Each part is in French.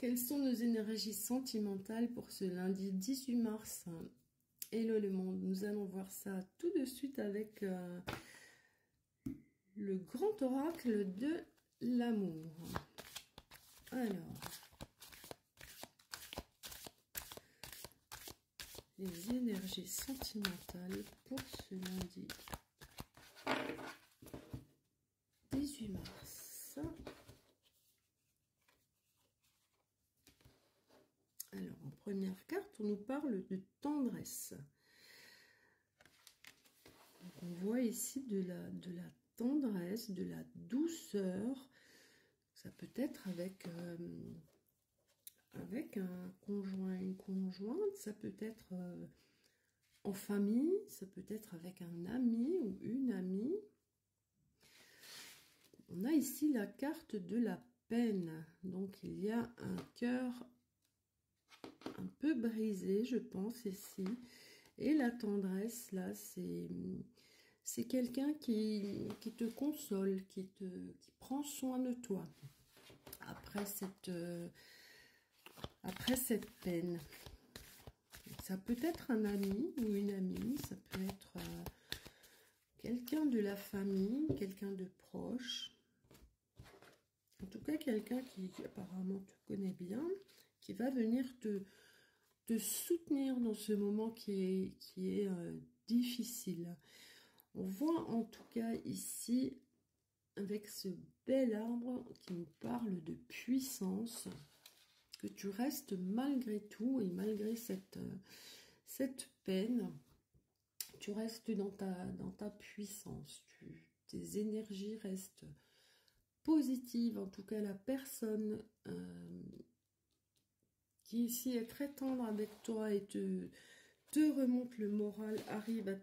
quelles sont nos énergies sentimentales pour ce lundi 18 mars? Hello le monde, nous allons voir ça tout de suite avec le grand oracle de l'amour. Alors, les énergies sentimentales pour ce lundi 18 mars. Alors, en première carte, on nous parle de tendresse. Donc, on voit ici de la tendresse, de la douceur. Ça peut être avec un conjoint, une conjointe. Ça peut être en famille. Ça peut être avec un ami ou une amie. On a ici la carte de la peine. Donc, il y a un cœur un peu brisé, je pense, ici. Et la tendresse, là, c'est quelqu'un qui te console, qui prend soin de toi après cette peine. Ça peut être un ami ou une amie, ça peut être quelqu'un de la famille, quelqu'un de proche. En tout cas, quelqu'un qui apparemment te connaît bien, qui va venir te soutenir dans ce moment qui est difficile. On voit en tout cas ici, avec ce bel arbre qui nous parle de puissance, que tu restes malgré tout et malgré cette peine, tu restes dans ta puissance. Tes énergies restent positives. En tout cas, la personne qui ici est très tendre avec toi et te remonte le moral, arrive à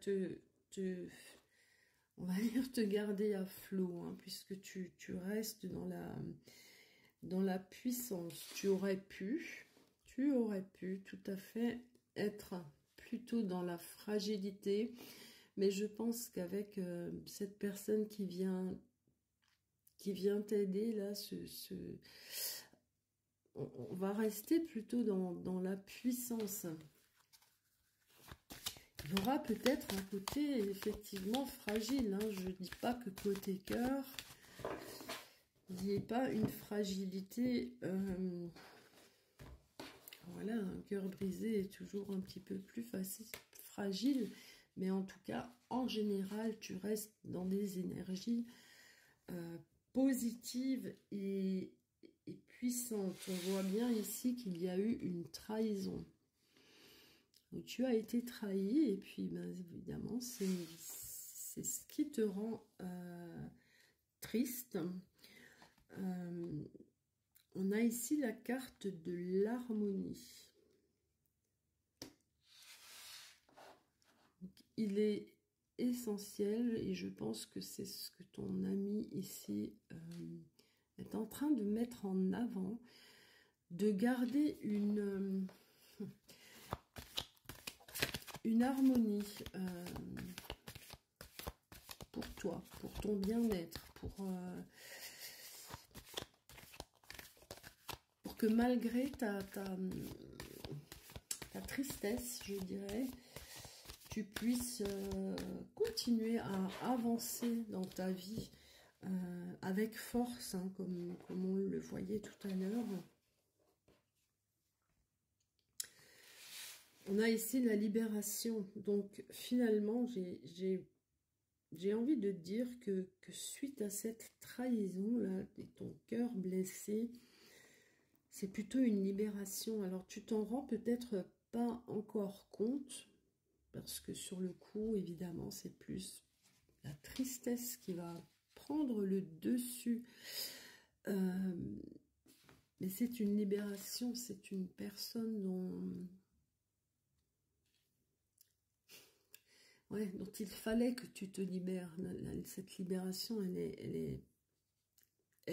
on va dire te garder à flot, hein, puisque tu restes dans la puissance. Tu aurais pu tout à fait être plutôt dans la fragilité, mais je pense qu'avec cette personne qui vient t'aider là, on va rester plutôt dans la puissance. Il y aura peut-être un côté effectivement fragile. Hein. Je ne dis pas que côté cœur, il n'y ait pas une fragilité. Voilà, un cœur brisé est toujours un petit peu plus fragile. Mais en tout cas, en général, tu restes dans des énergies positives et puissantes. On voit bien ici qu'il y a eu une trahison. Donc, tu as été trahi et puis ben, évidemment c'est ce qui te rend triste. On a ici la carte de l'harmonie. Il est essentiel et je pense que c'est ce que ton ami ici est en train de mettre en avant, de garder une harmonie pour toi, pour ton bien-être, pour que malgré ta tristesse, je dirais, tu puisses continuer à avancer dans ta vie avec force, hein, comme on le voyait tout à l'heure. On a ici la libération. Donc finalement, j'ai envie de dire que suite à cette trahison-là, et ton cœur blessé, c'est plutôt une libération. Alors tu t'en rends peut-être pas encore compte, parce que sur le coup, évidemment, c'est plus la tristesse qui va prendre le dessus. Mais c'est une libération, c'est une personne dont il fallait que tu te libères. Cette libération, elle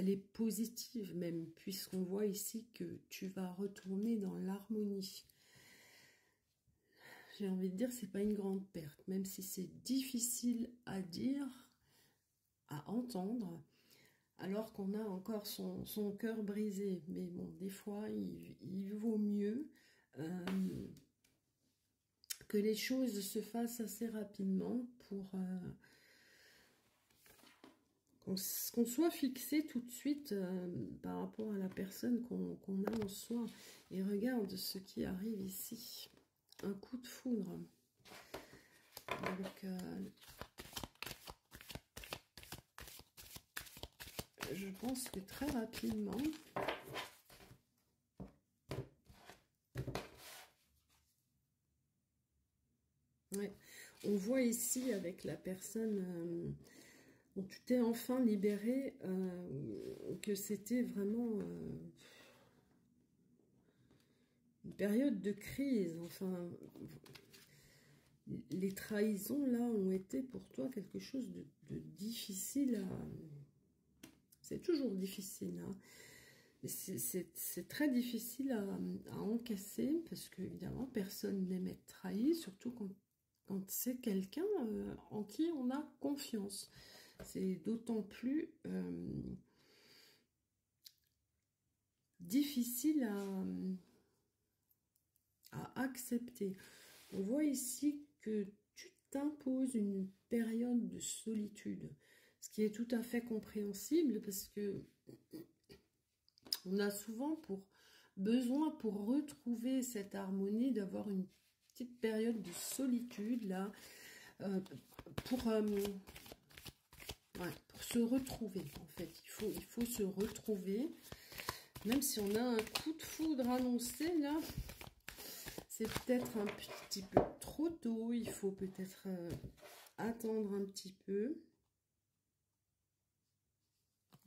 est positive même, puisqu'on voit ici que tu vas retourner dans l'harmonie. J'ai envie de dire, c'est pas une grande perte, même si c'est difficile à dire, à entendre. alors qu'on a encore son cœur brisé. Mais bon, des fois, il vaut mieux que les choses se fassent assez rapidement pour qu'on soit fixé tout de suite par rapport à la personne qu'on a en soi. Et regarde ce qui arrive ici. Un coup de foudre. Donc, je pense que très rapidement, ouais, on voit ici avec la personne dont tu t'es enfin libéré, que c'était vraiment une période de crise. Enfin, les trahisons là ont été pour toi quelque chose de difficile à... C'est toujours difficile, hein. Mais c'est très difficile à encaisser parce que évidemment personne n'aime être trahi, surtout quand c'est quelqu'un en qui on a confiance. C'est d'autant plus difficile à accepter. On voit ici que tu t'imposes une période de solitude, ce qui est tout à fait compréhensible parce que on a souvent besoin pour retrouver cette harmonie d'avoir une petite période de solitude là pour se retrouver en fait. Il faut se retrouver, même si on a un coup de foudre annoncé là. C'est peut-être un petit peu trop tôt, il faut peut-être attendre un petit peu.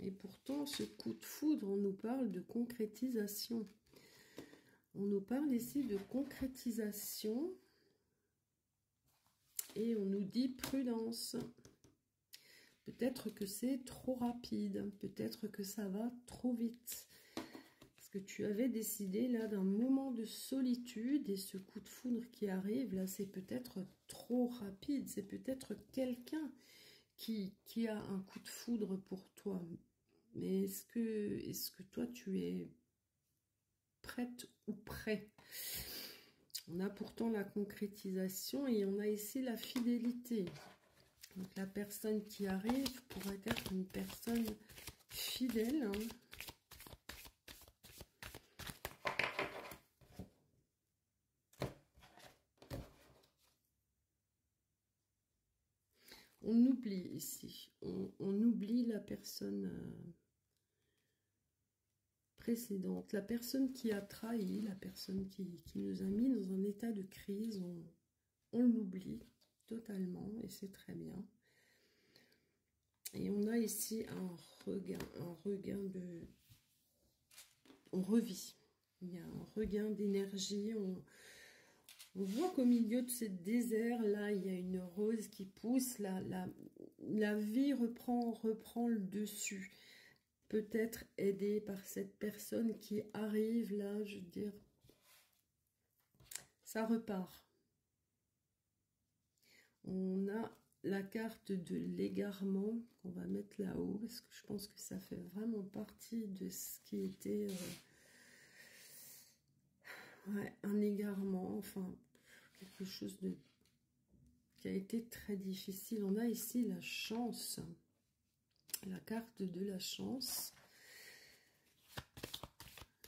Et pourtant, ce coup de foudre, on nous parle de concrétisation. On nous parle ici de concrétisation. Et on nous dit prudence. Peut-être que c'est trop rapide. Peut-être que ça va trop vite. Parce que tu avais décidé là d'un moment de solitude. Et ce coup de foudre qui arrive, là, c'est peut-être trop rapide. C'est peut-être quelqu'un qui a un coup de foudre pour toi. Mais est-ce que toi, tu es prête ou prêt? On a pourtant la concrétisation et on a ici la fidélité. Donc la personne qui arrive pourrait être une personne fidèle. Hein. On oublie ici. On oublie la personne... précédente, la personne qui a trahi, la personne qui nous a mis dans un état de crise, on l'oublie totalement et c'est très bien. Et on a ici un regain de... On revit, il y a un regain d'énergie, on voit qu'au milieu de ce désert, là, il y a une rose qui pousse, la vie reprend le dessus. Peut-être aidé par cette personne qui arrive là, je veux dire, ça repart. On a la carte de l'égarement qu'on va mettre là-haut, parce que je pense que ça fait vraiment partie de ce qui était ouais, un égarement, enfin, quelque chose qui a été très difficile. On a ici la chance. La carte de la chance.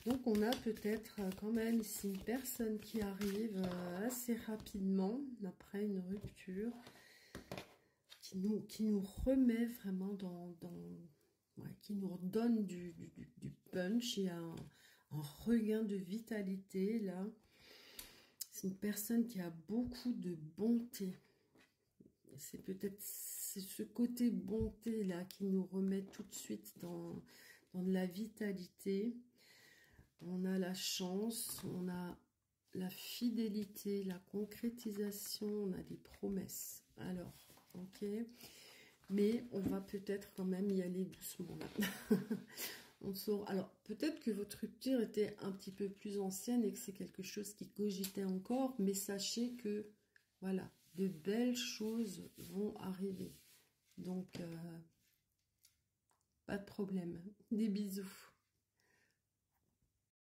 Donc on a peut-être quand même ici une personne qui arrive assez rapidement après une rupture, qui nous remet vraiment ouais, qui nous redonne du punch. Il y a un regain de vitalité là. C'est une personne qui a beaucoup de bonté. C'est peut-être ce côté bonté là qui nous remet tout de suite dans de la vitalité. On a la chance, on a la fidélité, la concrétisation, on a des promesses. Alors, ok, mais on va peut-être quand même y aller doucement là. On sort. Alors, peut-être que votre rupture était un petit peu plus ancienne et que c'est quelque chose qui cogitait encore, mais sachez que, voilà, de belles choses vont arriver. Donc, pas de problème. Des bisous.